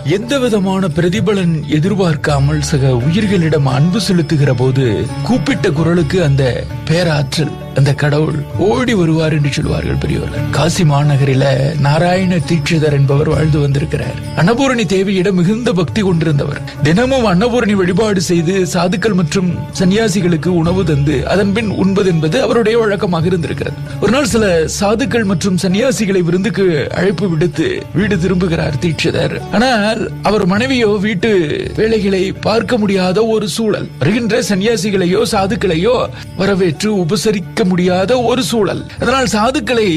எந்த விதமான பிரதிபலன் எதிர்பார்க்காமல் சக உயிர்களிடம் அன்பு செலுத்துகிற போது கூப்பிட்ட குரலுக்கு அந்த பேராற்றல், அந்த கடவுள் ஓடி வருவார் என்று சொல்வார்கள் பெரியவர்கள். காசி மாநகரில நாராயண தீட்சிதர் என்பவர் வாழ்ந்து வந்திருக்கிறார். அன்னபூரணி தேவியிடம் மிகுந்த பக்தி கொண்டிருந்தவர். தினமும் அன்னபூரணி வழிபாடு செய்து சாதுக்கள் மற்றும் சன்னியாசிகளுக்கு உணவு தந்து அதன் பின் உண்பது என்பது அவருடைய வழக்கமாக இருந்திருக்கிறது. ஒரு நாள் சில சாதுக்கள் மற்றும் சன்னியாசிகளை விருந்துக்கு அழைப்பு விடுத்து வீடு திரும்புகிறார் தீட்சிதர். ஆனால் அவர் மனைவியோ வீட்டு வேலைகளை பார்க்க முடியாத ஒரு சூழல். வருகின்ற சன்னியாசிகளையோ சாதுக்களையோ வரவேற்று உபசரிக்க முடியாத ஒரு சூழல். அதனால் சாதுக்களை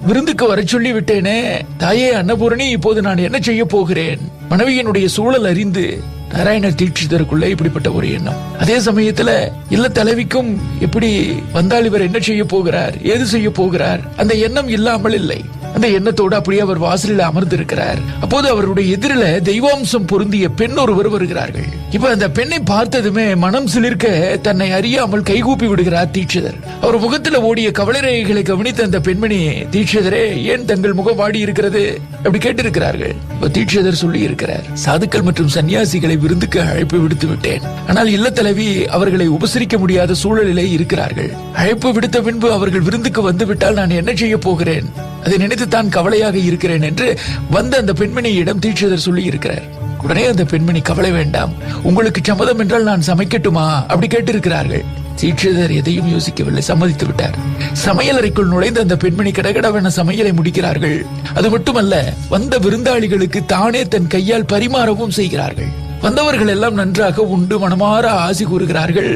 விருந்துக்கு வர சொல்லி விட்டேனே தாயே அன்னபூரணி, இப்போது நான் என்ன செய்ய போகிறேன்? மனைவியினுடைய சூழல் அறிந்து நாராயண தீட்சிதருக்குள்ள இப்படிப்பட்ட ஒரு எண்ணம். அதே சமயத்துல இல்ல தலைவிக்கும் எப்படி வந்தால் இவர் என்ன செய்ய போகிறார், ஏது செய்ய போகிறார், அந்த எண்ணம் இல்லாமல் இல்லை. அந்த எண்ணத்தோடு அப்படியே அவர் வாசலில் அமர்ந்து இருக்கிறார். அப்போது அவருடைய எதிரில தெய்வாம்சம் பொருந்திய பெண் ஒருவர் வருகிறார்கள். இப்ப அந்த பெண்ணை பார்த்ததுமே மனம் சிலிர்க்க தன்னை அறியாமல் கைகூப்பி விடுகிறார் தீட்சிதர். அவர் முகத்தில் ஓடிய கவலைகளை கவனித்த அந்த பெண்மணி, தீட்சிதரே ஏன் தங்கள் முகம் வாடி இருக்கிறது அப்படி கேட்டிருக்கிறார்கள். தீட்சிதர் சொல்லி இருக்கிறார், சாதுக்கள் மற்றும் சன்னியாசிகளை விருந்துக்கு அழைப்பு விடுத்து விட்டேன். ஆனால் இல்ல தலைவி அவர்களை உபசரிக்க முடியாத சூழலிலே இருக்கிறார்கள். அழைப்பு விடுத்த பின்பு அவர்கள் விருந்துக்கு வந்து விட்டால் நான் என்ன செய்ய போகிறேன், அதை நினைத்து தான் கவலையாக இருக்கிறேன் என்று வந்த அந்த பெண்மணியிடம் தீட்சிதர் சொல்லி இருக்கிறார். உடனே அந்த பெண்மணி, கவலை வேண்டாம், உங்களுக்கு சம்மதம் என்றால் நான் சமைக்கட்டுமா அப்படி கேட்டிருக்கிறார்கள். தீட்சிதர் எதையும் யோசிக்கவில்லை, சம்மதித்து விட்டார். சமையல் அறைக்குள் நுழைந்த அந்த பெண்மணி கடகடவென சமையலை முடிக்கிறார்கள். அது மட்டுமல்ல, வந்த விருந்தாளிகளுக்கு தானே தன் கையால் பரிமாறவும் செய்கிறார்கள். வந்தவர்கள் எல்லாம் நன்றாக உண்டு மனமாற ஆசி கூறுகிறார்கள்.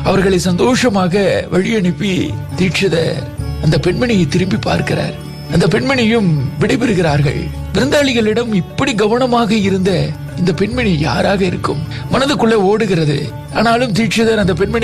அவர்களை சந்தோஷமாக வழி அனுப்பி தீட்சிதர் அந்த பெண்மணியை திரும்பி பார்க்கிறார். அந்த பெண்மணியும் விடைபெறுகிறார்கள். விருந்தாளிகளிடம் இப்படி கவனமாக இருந்த இந்த பெண்மணி யாராக இருக்கும் மனதுக்குள்ளே ஓடுகிறது. ஆனாலும் தீட்சிதர் அந்த பெண்மணி